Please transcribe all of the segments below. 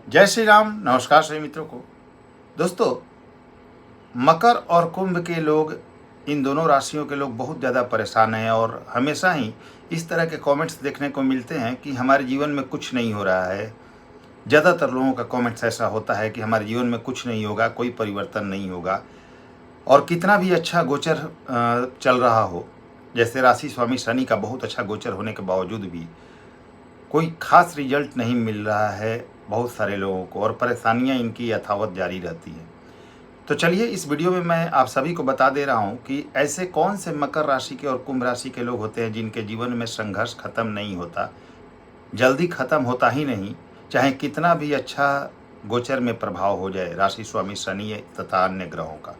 जय श्री राम। नमस्कार सभी मित्रों को। दोस्तों, मकर और कुंभ के लोग, इन दोनों राशियों के लोग बहुत ज़्यादा परेशान हैं और हमेशा ही इस तरह के कमेंट्स देखने को मिलते हैं कि हमारे जीवन में कुछ नहीं हो रहा है। ज़्यादातर लोगों का कमेंट्स ऐसा होता है कि हमारे जीवन में कुछ नहीं होगा, कोई परिवर्तन नहीं होगा। और कितना भी अच्छा गोचर चल रहा हो, जैसे राशि स्वामी शनि का बहुत अच्छा गोचर होने के बावजूद भी कोई खास रिजल्ट नहीं मिल रहा है बहुत सारे लोगों को, और परेशानियां इनकी यथावत जारी रहती हैं। तो चलिए, इस वीडियो में मैं आप सभी को बता दे रहा हूं कि ऐसे कौन से मकर राशि के और कुंभ राशि के लोग होते हैं जिनके जीवन में संघर्ष खत्म नहीं होता, जल्दी खत्म होता ही नहीं, चाहे कितना भी अच्छा गोचर में प्रभाव हो जाए राशि स्वामी शनि तथा अन्य ग्रहों का।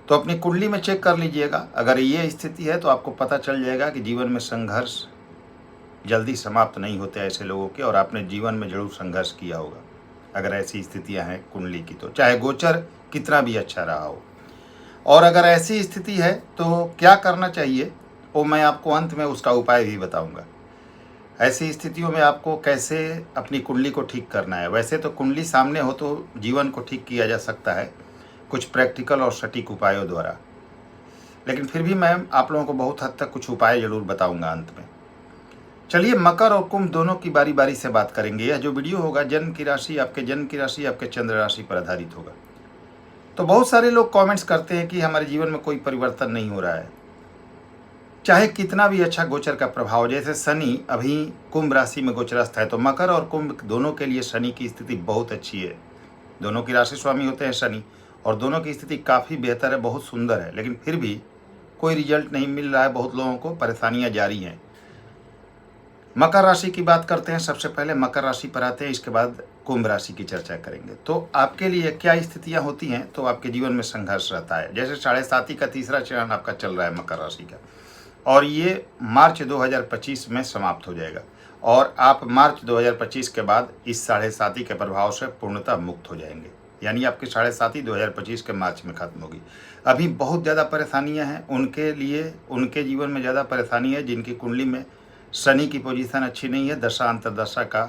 तो अपनी कुंडली में चेक कर लीजिएगा। अगर ये स्थिति है तो आपको पता चल जाएगा कि जीवन में संघर्ष जल्दी समाप्त नहीं होते ऐसे लोगों के, और आपने जीवन में जरूर संघर्ष किया होगा अगर ऐसी स्थितियां हैं कुंडली की, तो चाहे गोचर कितना भी अच्छा रहा हो। और अगर ऐसी स्थिति है तो क्या करना चाहिए, वो मैं आपको अंत में उसका उपाय भी बताऊंगा। ऐसी स्थितियों में आपको कैसे अपनी कुंडली को ठीक करना है। वैसे तो कुंडली सामने हो तो जीवन को ठीक किया जा सकता है कुछ प्रैक्टिकल और सटीक उपायों द्वारा, लेकिन फिर भी मैं आप लोगों को बहुत हद तक कुछ उपाय जरूर बताऊंगा अंत में। चलिए, मकर और कुंभ दोनों की बारी बारी से बात करेंगे। यह जो वीडियो होगा जन्म की राशि, आपके चंद्र राशि पर आधारित होगा। तो बहुत सारे लोग कमेंट्स करते हैं कि हमारे जीवन में कोई परिवर्तन नहीं हो रहा है, चाहे कितना भी अच्छा गोचर का प्रभाव। जैसे शनि अभी कुंभ राशि में गोचरस्थ है, तो मकर और कुंभ दोनों के लिए शनि की स्थिति बहुत अच्छी है। दोनों की राशि स्वामी होते हैं शनि, और दोनों की स्थिति काफ़ी बेहतर है, बहुत सुंदर है, लेकिन फिर भी कोई रिजल्ट नहीं मिल रहा है। बहुत लोगों को परेशानियां जारी हैं। मकर राशि की बात करते हैं। सबसे पहले मकर राशि पर आते हैं, इसके बाद कुंभ राशि की चर्चा करेंगे। तो आपके लिए क्या स्थितियां होती हैं, तो आपके जीवन में संघर्ष रहता है। जैसे 7.5 का तीसरा चरण आपका चल रहा है मकर राशि का, और ये मार्च 2025 में समाप्त हो जाएगा, और आप मार्च 2025 के बाद इस 7.5 के प्रभाव से पूर्णतः मुक्त हो जाएंगे। यानी आपकी 7.5 2025 के मार्च में खत्म होगी। अभी बहुत ज़्यादा परेशानियां हैं उनके लिए, उनके जीवन में ज़्यादा परेशानी है जिनकी कुंडली में शनि की पोजीशन अच्छी नहीं है, दशा अंतर्दशा का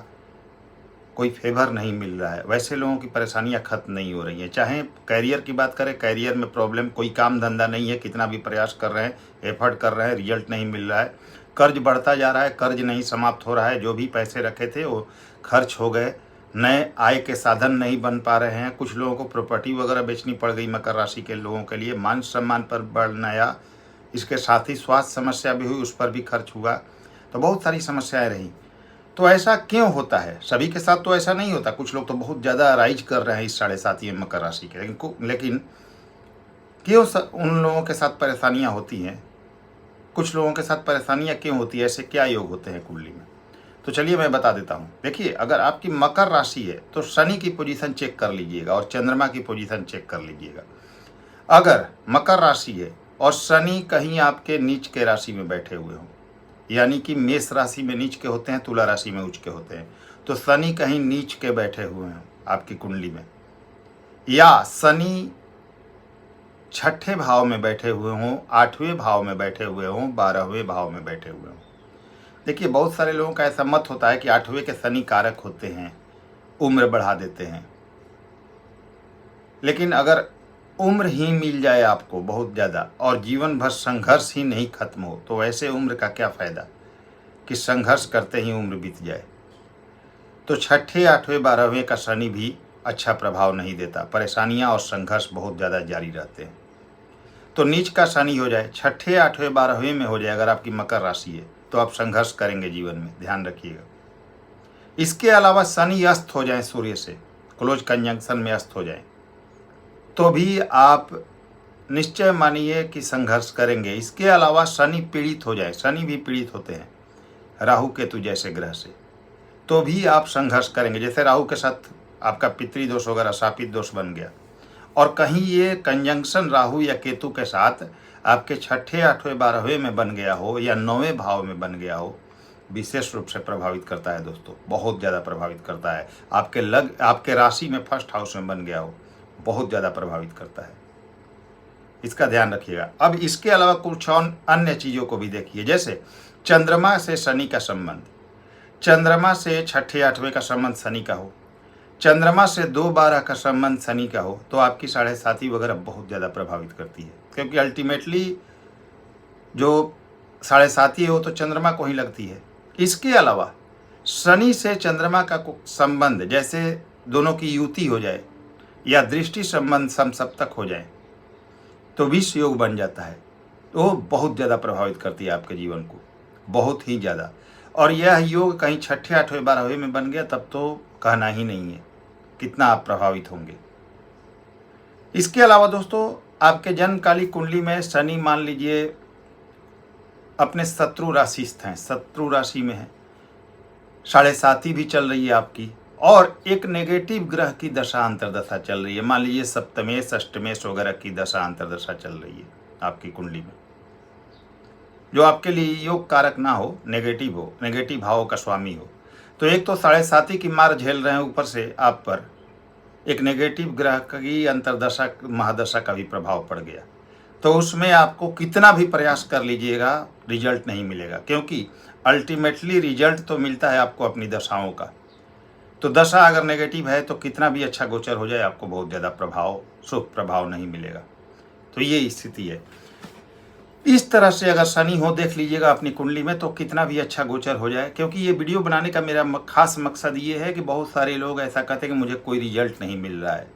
कोई फेवर नहीं मिल रहा है। वैसे लोगों की परेशानियां खत्म नहीं हो रही हैं। चाहे कैरियर की बात करें, कैरियर में प्रॉब्लम, कोई काम धंधा नहीं है, कितना भी प्रयास कर रहे हैं, एफर्ट कर रहे हैं, रिजल्ट नहीं मिल रहा है। कर्ज बढ़ता जा रहा है, कर्ज नहीं समाप्त हो रहा है। जो भी पैसे रखे थे वो खर्च हो गए, नए आय के साधन नहीं बन पा रहे हैं। कुछ लोगों को प्रॉपर्टी वगैरह बेचनी पड़ गई मकर राशि के लोगों के लिए। मान सम्मान पर बढ़ना आया, इसके साथ ही स्वास्थ्य समस्या भी हुई, उस पर भी खर्च हुआ। तो बहुत सारी समस्याएं रही। तो ऐसा क्यों होता है? सभी के साथ तो ऐसा नहीं होता। कुछ लोग तो बहुत ज़्यादा राइज कर रहे हैं इस 7.5 में मकर राशि के, लेकिन क्यों उन लोगों के साथ परेशानियां होती हैं? कुछ लोगों के साथ परेशानियां क्यों होती है? ऐसे क्या योग होते हैं कुंडली में? तो चलिए मैं बता देता हूँ। देखिए, अगर आपकी मकर राशि है तो शनि की पोजीशन चेक कर लीजिएगा और चंद्रमा की पोजीशन चेक कर लीजिएगा। अगर मकर राशि है और शनि कहीं आपके नीच के राशि में बैठे हुए हों, यानी कि मेष राशि में नीच के होते हैं, तुला राशि में उच्च के होते हैं, तो शनि कहीं नीच के बैठे हुए हैं आपकी कुंडली में, या शनि छठे भाव में बैठे हुए हों, 8वें भाव में बैठे हुए हों, 12वें भाव में बैठे हुए हों। देखिए, बहुत सारे लोगों का ऐसा मत होता है कि 8वें के शनि कारक होते हैं, उम्र बढ़ा देते हैं। लेकिन अगर उम्र ही मिल जाए आपको बहुत ज़्यादा और जीवन भर संघर्ष ही नहीं खत्म हो, तो ऐसे उम्र का क्या फ़ायदा कि संघर्ष करते ही उम्र बीत जाए। तो छठे 8वें 12वें का शनि भी अच्छा प्रभाव नहीं देता, परेशानियां और संघर्ष बहुत ज़्यादा जारी रहते हैं। तो नीच का शनि हो जाए, छठे 8वें 12वें में हो जाए, अगर आपकी मकर राशि है तो आप संघर्ष करेंगे जीवन में, ध्यान रखिएगा। इसके अलावा शनि अस्त हो जाए, सूर्य से क्लोज कंजंक्शन में अस्त हो जाए, तो भी आप निश्चय मानिए कि संघर्ष करेंगे। इसके अलावा शनि पीड़ित हो जाए, शनि भी पीड़ित होते हैं राहु केतु जैसे ग्रह से, तो भी आप संघर्ष करेंगे। जैसे राहु के साथ आपका पितृदोष वगैरह शापित दोष बन गया, और कहीं ये कंजंक्शन राहु या केतु के साथ आपके छठे 8वें 12वें में बन गया हो या 9वें भाव में बन गया हो, विशेष रूप से प्रभावित करता है दोस्तों, बहुत ज़्यादा प्रभावित करता है। आपके राशि में फर्स्ट हाउस में बन गया हो, बहुत ज़्यादा प्रभावित करता है। इसका ध्यान रखिएगा। अब इसके अलावा कुछ और अन्य चीज़ों को भी देखिए। जैसे चंद्रमा से शनि का संबंध, चंद्रमा से छठे आठवें का संबंध शनि का हो, चंद्रमा से 2-12 का संबंध शनि का हो, तो आपकी साढ़े साथी वगैरह बहुत ज़्यादा प्रभावित करती है, क्योंकि अल्टीमेटली जो साढ़े साथी है वो तो चंद्रमा को ही लगती है। इसके अलावा शनि से चंद्रमा का संबंध, जैसे दोनों की युति हो जाए या दृष्टि संबंध समसप्तक हो जाए, तो विष योग बन जाता है। तो वो बहुत ज़्यादा प्रभावित करती है आपके जीवन को, बहुत ही ज़्यादा। और यह योग कहीं छठे आठवें 12वें में बन गया तब तो कहना ही नहीं है कितना आप प्रभावित होंगे। इसके अलावा दोस्तों, आपके जन्मकाली कुंडली में शनि मान लीजिए अपने शत्रु राशि स्थित हैं, शत्रु राशि में है, साढ़े साथी भी चल रही है आपकी, और एक नेगेटिव ग्रह की दशा अंतरदशा चल रही है। मान लीजिए सप्तमेश अष्टमेश वगैरह की दशा अंतरदशा चल रही है आपकी कुंडली में, जो आपके लिए योग कारक ना हो, नेगेटिव हो, नेगेटिव भावों का स्वामी हो। तो एक तो साढ़े साथी की मार झेल रहे हैं, ऊपर से आप पर एक नेगेटिव ग्रह की अंतरदशा महादशा का भी प्रभाव पड़ गया, तो उसमें आपको कितना भी प्रयास कर लीजिएगा रिजल्ट नहीं मिलेगा, क्योंकि अल्टीमेटली रिजल्ट तो मिलता है आपको अपनी दशाओं का। तो दशा अगर नेगेटिव है तो कितना भी अच्छा गोचर हो जाए आपको बहुत ज़्यादा प्रभाव, शुभ प्रभाव नहीं मिलेगा। तो ये स्थिति है। इस तरह से अगर शनि हो, देख लीजिएगा अपनी कुंडली में, तो कितना भी अच्छा गोचर हो जाए। क्योंकि ये वीडियो बनाने का मेरा खास मकसद ये है कि बहुत सारे लोग ऐसा कहते हैं कि मुझे कोई रिजल्ट नहीं मिल रहा है।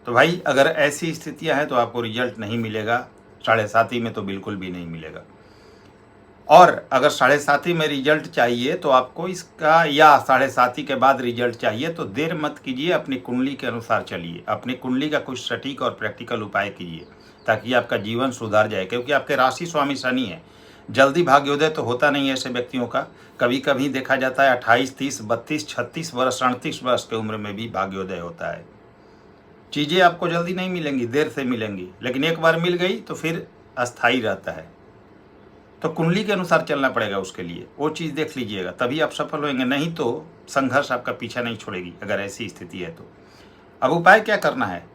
तो भाई अगर ऐसी स्थितियां हैं तो आपको रिजल्ट नहीं मिलेगा, साढ़े साथी में तो बिल्कुल भी नहीं मिलेगा। और अगर साढ़े साथी में रिजल्ट चाहिए तो आपको इसका, या साढ़े साथी के बाद रिजल्ट चाहिए, तो देर मत कीजिए, अपनी कुंडली के अनुसार चलिए, अपनी कुंडली का कुछ सटीक और प्रैक्टिकल उपाय कीजिए ताकि आपका जीवन सुधार जाए। क्योंकि आपके राशि स्वामी शनि है। जल्दी भाग्योदय तो होता नहीं है ऐसे व्यक्तियों का। कभी कभी देखा जाता है 28, 30, 32, 36 वर्ष, 38 वर्ष की उम्र में भी भाग्योदय होता है। चीज़ें आपको जल्दी नहीं मिलेंगी, देर से मिलेंगी, लेकिन एक बार मिल गई तो फिर अस्थायी रहता है। तो कुंडली के अनुसार चलना पड़ेगा उसके लिए, वो चीज़ देख लीजिएगा, तभी आप सफल होंगे, नहीं तो संघर्ष आपका पीछा नहीं छोड़ेगी अगर ऐसी स्थिति है तो। अब उपाय क्या करना है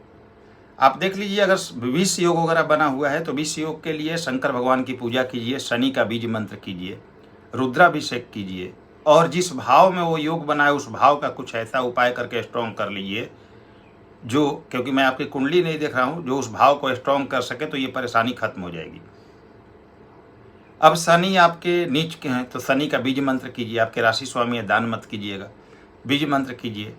आप देख लीजिए। अगर विष योग वगैरह बना हुआ है तो विष योग के लिए शंकर भगवान की पूजा कीजिए, शनि का बीज मंत्र कीजिए, रुद्राभिषेक कीजिए, और जिस भाव में वो योग बना है उस भाव का कुछ ऐसा उपाय करके स्ट्रॉन्ग कर लीजिए जो, क्योंकि मैं आपकी कुंडली नहीं देख रहा हूँ, जो उस भाव को स्ट्रॉन्ग कर सके तो ये परेशानी खत्म हो जाएगी। अब शनि आपके नीच के हैं तो शनि का बीज मंत्र कीजिए, आपके राशि स्वामी है, दान मत कीजिएगा, बीज मंत्र कीजिए।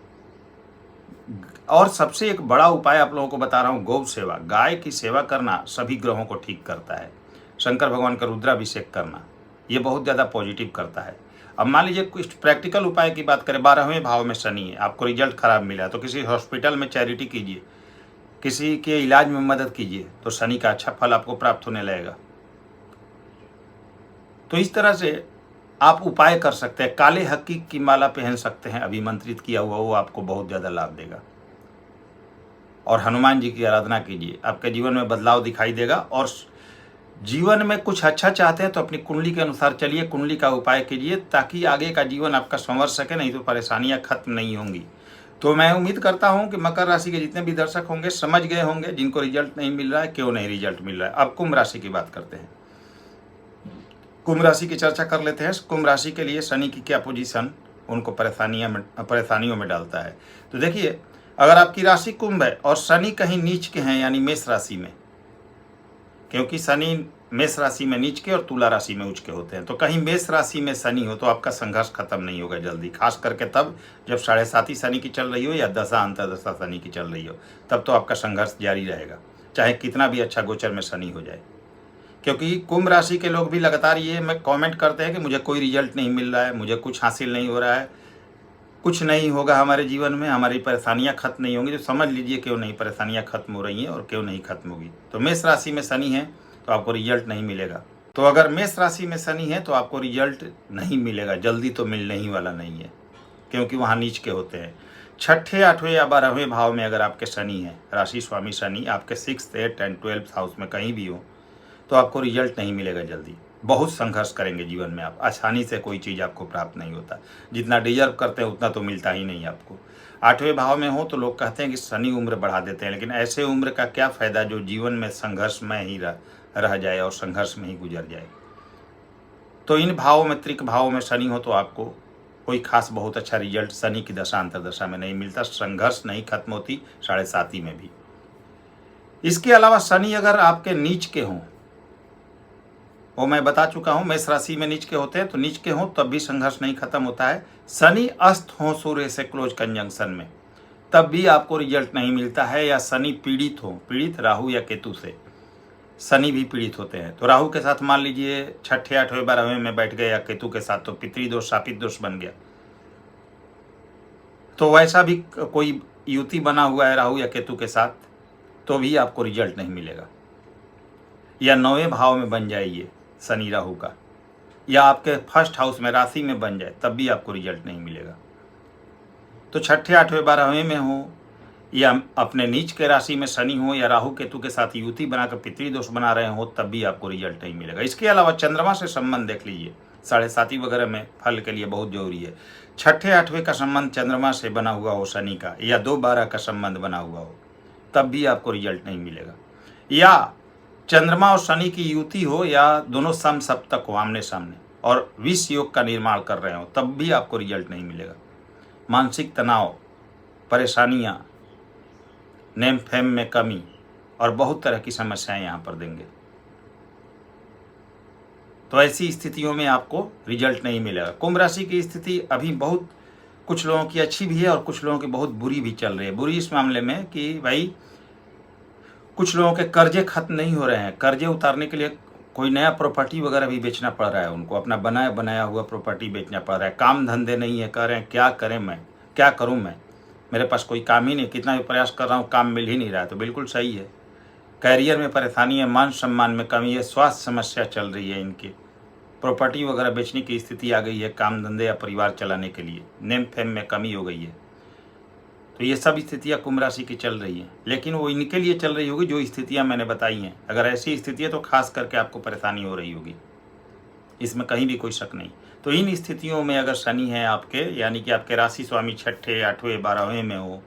और सबसे एक बड़ा उपाय आप लोगों को बता रहा हूँ, गौ सेवा, गाय की सेवा करना सभी ग्रहों को ठीक करता है। शंकर भगवान का रुद्राभिषेक करना ये बहुत ज़्यादा पॉजिटिव करता है। अब मान लीजिए कुछ प्रैक्टिकल उपाय की बात करें, 12वें भाव में शनि है, आपको रिजल्ट खराब मिला तो किसी हॉस्पिटल में चैरिटी कीजिए, किसी के इलाज में मदद कीजिए, तो शनि का अच्छा फल आपको प्राप्त होने लगेगा। तो इस तरह से आप उपाय कर सकते हैं। काले हकीक की माला पहन सकते हैं, अभिमंत्रित किया हुआ, वो आपको बहुत ज़्यादा लाभ देगा। और हनुमान जी की आराधना कीजिए, आपके जीवन में बदलाव दिखाई देगा। और जीवन में कुछ अच्छा चाहते हैं तो अपनी कुंडली के अनुसार चलिए, कुंडली का उपाय कीजिए ताकि आगे का जीवन आपका संवर सके, नहीं तो परेशानियां खत्म नहीं होंगी। तो मैं उम्मीद करता हूं कि मकर राशि के जितने भी दर्शक होंगे समझ गए होंगे, जिनको रिजल्ट नहीं मिल रहा है क्यों नहीं रिजल्ट मिल रहा है। अब कुंभ राशि की बात करते हैं, कुंभ राशि की चर्चा कर लेते हैं। कुंभ राशि के लिए शनि की क्या पोजीशन उनको परेशानियों में डालता है। तो देखिए, अगर आपकी राशि कुंभ है और शनि कहीं नीच के हैं, यानी मेष राशि में, क्योंकि शनि मेष राशि में नीच के और तुला राशि में उच्च के होते हैं, तो कहीं मेष राशि में शनि हो तो आपका संघर्ष खत्म नहीं होगा जल्दी, खास करके तब जब साढ़े साथी शनि की चल रही हो या दशा अंतरदशा शनि की चल रही हो, तब तो आपका संघर्ष जारी रहेगा, चाहे कितना भी अच्छा गोचर में शनि हो जाए। क्योंकि कुंभ राशि के लोग भी लगातार ये में कमेंट करते हैं कि मुझे कोई रिजल्ट नहीं मिल रहा है, मुझे कुछ हासिल नहीं हो रहा है, कुछ नहीं होगा हमारे जीवन में, हमारी परेशानियां खत्म नहीं होंगी। तो समझ लीजिए क्यों नहीं परेशानियां खत्म हो रही हैं और क्यों नहीं खत्म होगी। तो मेष राशि में शनि है तो आपको रिजल्ट नहीं मिलेगा। तो अगर मेष राशि में शनि है तो आपको रिजल्ट नहीं मिलेगा, जल्दी तो मिलने ही वाला नहीं है, क्योंकि वहाँ नीच के होते हैं। छठे, 8वें या 12वें भाव में अगर आपके शनि है, राशि स्वामी शनि आपके 6th, 8th and 12th house में कहीं भी हो, तो आपको रिजल्ट नहीं मिलेगा जल्दी। बहुत संघर्ष करेंगे जीवन में आप, आसानी से कोई चीज़ आपको प्राप्त नहीं होता। जितना डिजर्व करते हैं उतना तो मिलता ही नहीं आपको। 8वें भाव में हो तो लोग कहते हैं कि शनि उम्र बढ़ा देते हैं, लेकिन ऐसे उम्र का क्या फ़ायदा जो जीवन में संघर्ष में ही रह जाए और संघर्ष में ही गुजर जाए। तो इन भावों में, त्रिक भावों में शनि हो तो आपको कोई खास बहुत अच्छा रिजल्ट शनि की दशा अंतर्दशा में नहीं मिलता, संघर्ष नहीं खत्म होती 7.5 में भी। इसके अलावा शनि अगर आपके नीच के हों, वो मैं बता चुका हूं, मेष राशि में नीच के होते हैं, तो नीच के हों तब भी संघर्ष नहीं खत्म होता है। शनि अस्त हो सूर्य से क्लोज कंजंक्शन में, तब भी आपको रिजल्ट नहीं मिलता है। या शनि पीड़ित हो, पीड़ित राहु या केतु से, शनि भी पीड़ित होते हैं। तो राहु के साथ मान लीजिए 6ठे 8वें 12वें में बैठ गए, या केतु के साथ तो पितृदोष शापित दोष बन गया। तो वैसा भी कोई युति बना हुआ है राहु या केतु के साथ, तो भी आपको रिजल्ट नहीं मिलेगा। या 9वें भाव में बन जाइए शनि राहु का, या आपके फर्स्ट हाउस में राशि में बन जाए, तब भी आपको रिजल्ट नहीं मिलेगा। तो 6ठे 8वें 12वें में हो, या अपने नीच के राशि में शनि हो, या राहु केतु के साथ युति बनाकर पितृदोष बना रहे हो, तब भी आपको रिजल्ट नहीं मिलेगा। इसके अलावा चंद्रमा से संबंध देख लीजिए, 7.5 वगैरह में फल के लिए बहुत जरूरी है। 6ठे 8वें का संबंध चंद्रमा से बना हुआ हो शनि का, या 2-12 का संबंध बना हुआ हो, तब भी आपको रिजल्ट नहीं मिलेगा। या चंद्रमा और शनि की युति हो, या दोनों सम सप्तक हो आमने सामने, और विष योग का निर्माण कर रहे हो, तब भी आपको रिजल्ट नहीं मिलेगा। मानसिक तनाव, परेशानियां, नेम फेम में कमी और बहुत तरह की समस्याएं यहाँ पर देंगे। तो ऐसी स्थितियों में आपको रिजल्ट नहीं मिलेगा। कुंभ राशि की स्थिति अभी बहुत, कुछ लोगों की अच्छी भी है और कुछ लोगों की बहुत बुरी भी चल रही है। बुरी इस मामले में कि भाई कुछ लोगों के कर्जे खत्म नहीं हो रहे हैं, कर्जे उतारने के लिए कोई नया प्रॉपर्टी वगैरह भी बेचना पड़ रहा है उनको, अपना बनाया बनाया हुआ प्रॉपर्टी बेचना पड़ रहा है। काम धंधे नहीं है, कह रहे हैं क्या करें, मैं क्या करूं, मैं मेरे पास कोई काम ही नहीं, कितना भी प्रयास कर रहा हूं काम मिल ही नहीं रहा है। तो बिल्कुल सही है, कैरियर में परेशानी है, मान सम्मान में कमी है, स्वास्थ्य समस्या चल रही है इनकी, प्रॉपर्टी वगैरह बेचने की स्थिति आ गई है काम धंधे या परिवार चलाने के लिए, नेम फेम में कमी हो गई है। तो ये सब स्थितियाँ कुंभ राशि की चल रही हैं, लेकिन वो इनके लिए चल रही होगी जो स्थितियाँ मैंने बताई हैं। अगर ऐसी स्थिति है तो खास करके आपको परेशानी हो रही होगी, इसमें कहीं भी कोई शक नहीं। तो इन स्थितियों में अगर शनि है आपके, यानी कि आपके राशि स्वामी 6ठे 8वें 12वें में हो,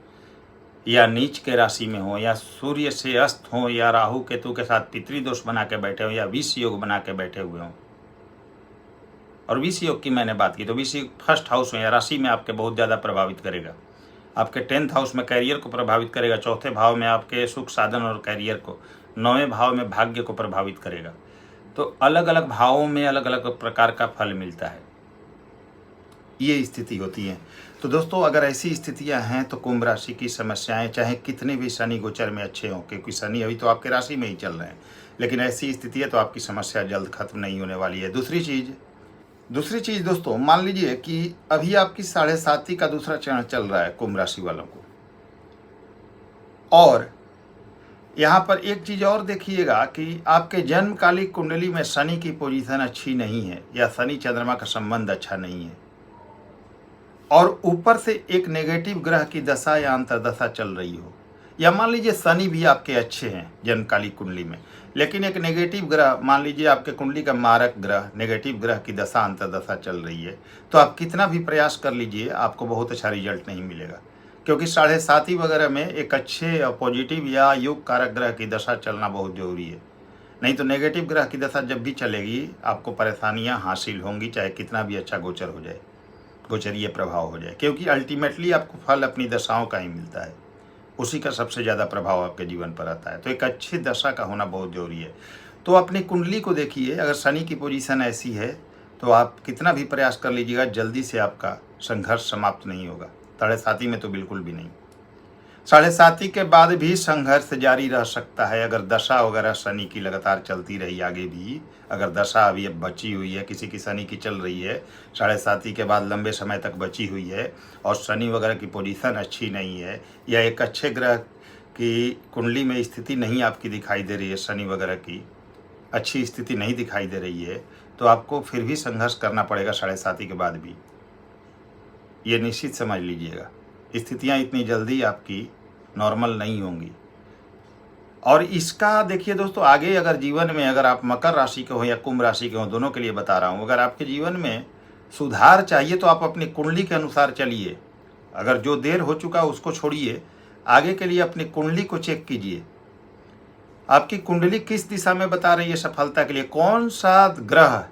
या नीच के राशि में हो, या सूर्य से अस्त हो, या राहु केतु के साथ पितृदोष बना के बैठे हो, या विष योग बना के बैठे हुए हों। और विष योग की मैंने बात की तो विष योग फर्स्ट हाउस में या राशि में आपके बहुत ज़्यादा प्रभावित करेगा। आपके 10th हाउस में कैरियर को प्रभावित करेगा, 4थे भाव में आपके सुख साधन और कैरियर को, 9वें भाव में भाग्य को प्रभावित करेगा। तो अलग अलग भावों में अलग अलग प्रकार का फल मिलता है, ये स्थिति होती है। तो दोस्तों अगर ऐसी स्थितियां हैं तो कुंभ राशि की समस्याएं चाहे कितने भी शनि गोचर में अच्छे हों, क्योंकि शनि अभी तो आपके राशि में ही चल रहे हैं, लेकिन ऐसी स्थिति है तो आपकी समस्या जल्द खत्म नहीं होने वाली है। दूसरी चीज़ दोस्तों, मान लीजिए कि अभी आपकी 7.5 का दूसरा चरण चल रहा है कुंभ राशि वालों को, और यहाँ पर एक चीज़ और देखिएगा कि आपके जन्मकालिक कुंडली में शनि की पोजीशन अच्छी नहीं है, या शनि चंद्रमा का संबंध अच्छा नहीं है, और ऊपर से एक नेगेटिव ग्रह की दशा या अंतर्दशा चल रही हो, या मान लीजिए शनि भी आपके अच्छे हैं जन्मकालिक कुंडली में, लेकिन एक नेगेटिव ग्रह, मान लीजिए आपके कुंडली का मारक ग्रह नेगेटिव ग्रह की दशा अंतर्दशा चल रही है, तो आप कितना भी प्रयास कर लीजिए आपको बहुत अच्छा रिजल्ट नहीं मिलेगा, क्योंकि 7.5 वगैरह में एक अच्छे और पॉजिटिव या योग कारक ग्रह की दशा चलना बहुत जरूरी है। नहीं तो नेगेटिव ग्रह की दशा जब भी चलेगी आपको परेशानियां हासिल होंगी, चाहे कितना भी अच्छा गोचर हो जाए, गोचरीय प्रभाव हो जाए, क्योंकि अल्टीमेटली आपको फल अपनी दशाओं का ही मिलता है, उसी का सबसे ज़्यादा प्रभाव आपके जीवन पर आता है। तो एक अच्छी दशा का होना बहुत ज़रूरी है। तो अपनी कुंडली को देखिए, अगर शनि की पोजीशन ऐसी है तो आप कितना भी प्रयास कर लीजिएगा जल्दी से आपका संघर्ष समाप्त नहीं होगा। 7.5 में तो बिल्कुल भी नहीं, 7.5 के बाद भी संघर्ष जारी रह सकता है अगर दशा वगैरह शनि की लगातार चलती रही आगे भी। अगर दशा अभी अब बची हुई है, किसी की शनि की चल रही है 7.5 के बाद लंबे समय तक बची हुई है, और शनि वगैरह की पोजीशन अच्छी नहीं है, या एक अच्छे ग्रह की कुंडली में स्थिति नहीं आपकी दिखाई दे रही है, शनि वगैरह की अच्छी स्थिति नहीं दिखाई दे रही है, तो आपको फिर भी संघर्ष करना पड़ेगा 7.5 के बाद भी, ये निश्चित समझ लीजिएगा। स्थितियाँ इतनी जल्दी आपकी नॉर्मल नहीं होंगी। और इसका देखिए दोस्तों, आगे अगर जीवन में, अगर आप मकर राशि के हो या कुंभ राशि के हो, दोनों के लिए बता रहा हूँ, अगर आपके जीवन में सुधार चाहिए तो आप अपनी कुंडली के अनुसार चलिए। अगर जो देर हो चुका उसको छोड़िए, आगे के लिए अपनी कुंडली को चेक कीजिए, आपकी कुंडली किस दिशा में बता रही है सफलता के लिए, कौन सा ग्रह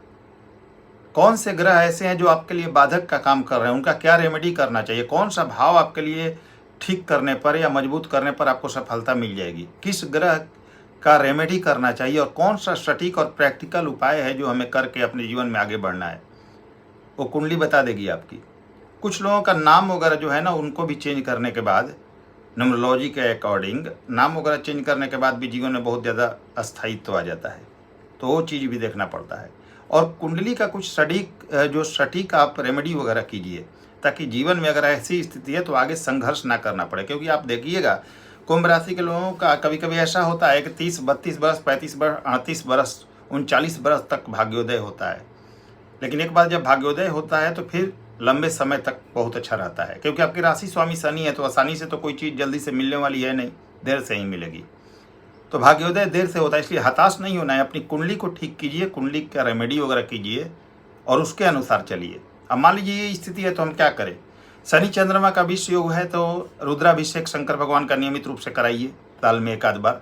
कौन से ग्रह ऐसे हैं जो आपके लिए बाधक का काम कर रहे हैं, उनका क्या रेमेडी करना चाहिए, कौन सा भाव आपके लिए ठीक करने पर या मजबूत करने पर आपको सफलता मिल जाएगी, किस ग्रह का रेमेडी करना चाहिए और कौन सा सटीक और प्रैक्टिकल उपाय है जो हमें करके अपने जीवन में आगे बढ़ना है, वो कुंडली बता देगी आपकी। कुछ लोगों का नाम वगैरह जो है ना, उनको भी चेंज करने के बाद, न्यूमरोलॉजी के अकॉर्डिंग नाम वगैरह चेंज करने के बाद भी जीवन में बहुत ज़्यादा अस्थायित्व आ जाता है, तो वो चीज़ भी देखना पड़ता है। और कुंडली का कुछ सटीक आप रेमेडी वगैरह कीजिए, ताकि जीवन में अगर ऐसी स्थिति है तो आगे संघर्ष ना करना पड़े। क्योंकि आप देखिएगा कुंभ राशि के लोगों का कभी कभी ऐसा होता है कि 30, 32 बरस, 35 बरस, 38 बरस, 39 बरस तक भाग्योदय होता है, लेकिन एक बार जब भाग्योदय होता है तो फिर लंबे समय तक बहुत अच्छा रहता है। क्योंकि आपकी राशि स्वामी शनि है, तो आसानी से तो कोई चीज़ जल्दी से मिलने वाली है नहीं, देर से ही मिलेगी। तो भाग्योदय देर से होता है, इसलिए हताश नहीं होना है। अपनी कुंडली को ठीक कीजिए, कुंडली का रेमेडी वगैरह कीजिए और उसके अनुसार चलिए। अब मान लीजिए ये स्थिति है तो हम क्या करें। शनि चंद्रमा का विष योग है तो रुद्राभिषेक शंकर भगवान का नियमित रूप से कराइए, साल में एक आध बार।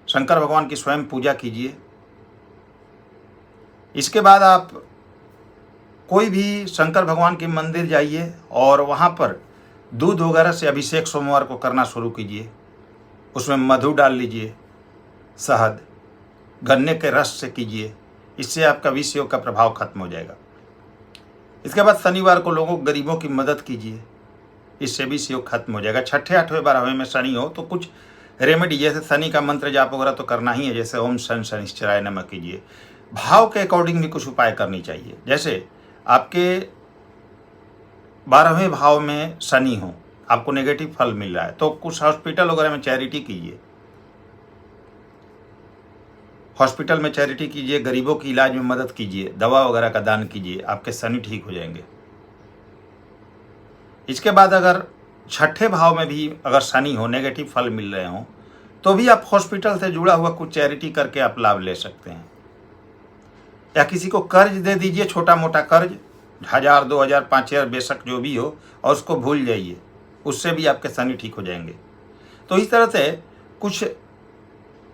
शंकर भगवान की स्वयं पूजा कीजिए। इसके बाद आप कोई भी शंकर भगवान के मंदिर जाइए और वहाँ पर दूध वगैरह से अभिषेक सोमवार को करना शुरू कीजिए। उसमें मधु डाल लीजिए, शहद, गन्ने के रस से कीजिए। इससे आपका विष योग का प्रभाव खत्म हो जाएगा। इसके बाद शनिवार को लोगों गरीबों की मदद कीजिए, इससे विष योग खत्म हो जाएगा। छठे, 8वें, 12वें में शनि हो तो कुछ रेमेडी, जैसे शनि का मंत्र जाप वगैरह तो करना ही है, जैसे ओम शन शनिश्चराय नमः कीजिए। भाव के अकॉर्डिंग भी कुछ उपाय करनी चाहिए। जैसे आपके 12वें भाव में शनि हो, आपको नेगेटिव फल मिल रहा है, तो कुछ हॉस्पिटल वगैरह में चैरिटी कीजिए। हॉस्पिटल में चैरिटी कीजिए, गरीबों की इलाज में मदद कीजिए, दवा वगैरह का दान कीजिए, आपके शनि ठीक हो जाएंगे। इसके बाद अगर छठे भाव में भी अगर शनि हो, नेगेटिव फल मिल रहे हों, तो भी आप हॉस्पिटल से जुड़ा हुआ कुछ चैरिटी करके आप लाभ ले सकते हैं। या किसी को कर्ज दे दीजिए, छोटा मोटा कर्ज, 1000, 2000, 5000 बेशक जो भी हो, और उसको भूल जाइए, उससे भी आपके शनि ठीक हो जाएंगे। तो इस तरह से कुछ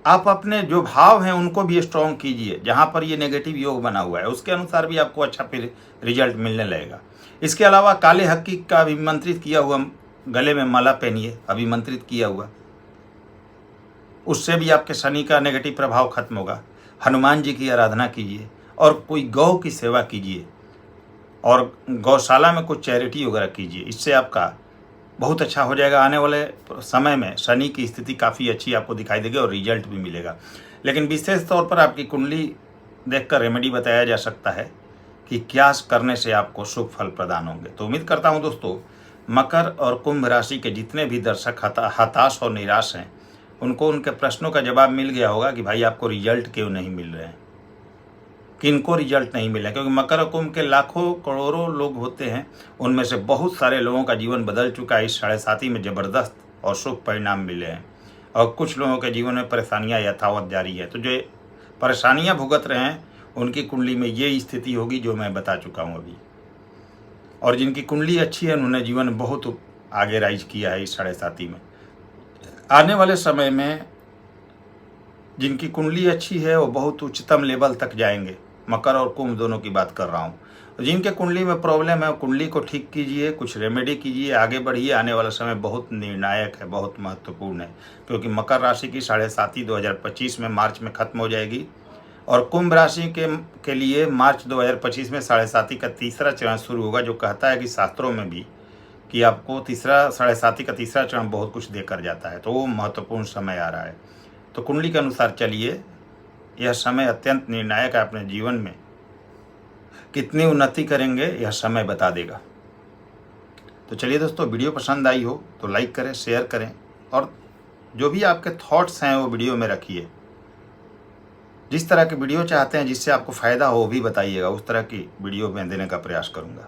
आप अपने जो भाव हैं उनको भी स्ट्रॉन्ग कीजिए। जहाँ पर ये नेगेटिव योग बना हुआ है उसके अनुसार भी आपको अच्छा फिर रिजल्ट मिलने लगेगा। इसके अलावा काले हक्की का अभिमंत्रित किया हुआ गले में माला पहनिए, अभिमंत्रित किया हुआ, उससे भी आपके शनि का नेगेटिव प्रभाव खत्म होगा। हनुमान जी की आराधना कीजिए और कोई गौ की सेवा कीजिए और गौशाला में कुछ चैरिटी वगैरह कीजिए। इससे आपका बहुत अच्छा हो जाएगा। आने वाले समय में शनि की स्थिति काफ़ी अच्छी आपको दिखाई देगी और रिजल्ट भी मिलेगा। लेकिन विशेष तौर पर आपकी कुंडली देखकर रेमेडी बताया जा सकता है कि क्या करने से आपको शुभ फल प्रदान होंगे। तो उम्मीद करता हूं दोस्तों, मकर और कुंभ राशि के जितने भी दर्शक हताश और निराश हैं, उनको उनके प्रश्नों का जवाब मिल गया होगा कि भाई आपको रिजल्ट क्यों नहीं मिल रहे हैं, किनको रिजल्ट नहीं मिला। क्योंकि मकर और कुंभ के लाखों करोड़ों लोग होते हैं, उनमें से बहुत सारे लोगों का जीवन बदल चुका है। इस 7.5 में ज़बरदस्त और शुभ परिणाम मिले हैं और कुछ लोगों के जीवन में परेशानियां यथावत जारी है। तो जो परेशानियां भुगत रहे हैं उनकी कुंडली में ये स्थिति होगी जो मैं बता चुका हूँ अभी। और जिनकी कुंडली अच्छी है उन्होंने जीवन में बहुत आगे राइज किया है इस 7.5 में। आने वाले समय में जिनकी कुंडली अच्छी है वो बहुत उच्चतम लेवल तक जाएंगे। मकर और कुंभ दोनों की बात कर रहा हूँ। जिनके कुंडली में प्रॉब्लम है कुंडली को ठीक कीजिए, कुछ रेमेडी कीजिए, आगे बढ़िए। आने वाला समय बहुत निर्णायक है, बहुत महत्वपूर्ण है। क्योंकि मकर राशि की 7.5 2025 में मार्च में खत्म हो जाएगी और कुंभ राशि के लिए मार्च 2025 में 7.5 का तीसरा चरण शुरू होगा, जो कहता है कि शास्त्रों में भी कि आपको 7.5 का तीसरा चरण बहुत कुछ देकर जाता है। तो वो महत्वपूर्ण समय आ रहा है। तो कुंडली के अनुसार चलिए। यह समय अत्यंत निर्णायक है। अपने जीवन में कितनी उन्नति करेंगे यह समय बता देगा। तो चलिए दोस्तों, वीडियो पसंद आई हो तो लाइक करें, शेयर करें और जो भी आपके थॉट्स हैं वो वीडियो में रखिए। जिस तरह की वीडियो चाहते हैं जिससे आपको फ़ायदा हो वो भी बताइएगा, उस तरह की वीडियो मैं देने का प्रयास करूँगा।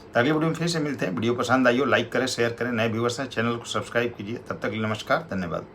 तो अगली वीडियो में फिर से मिलते हैं। वीडियो पसंद आई हो लाइक करें, शेयर करें। नए व्यूअर्स हैं चैनल को सब्सक्राइब कीजिए। तब तक के लिए नमस्कार, धन्यवाद।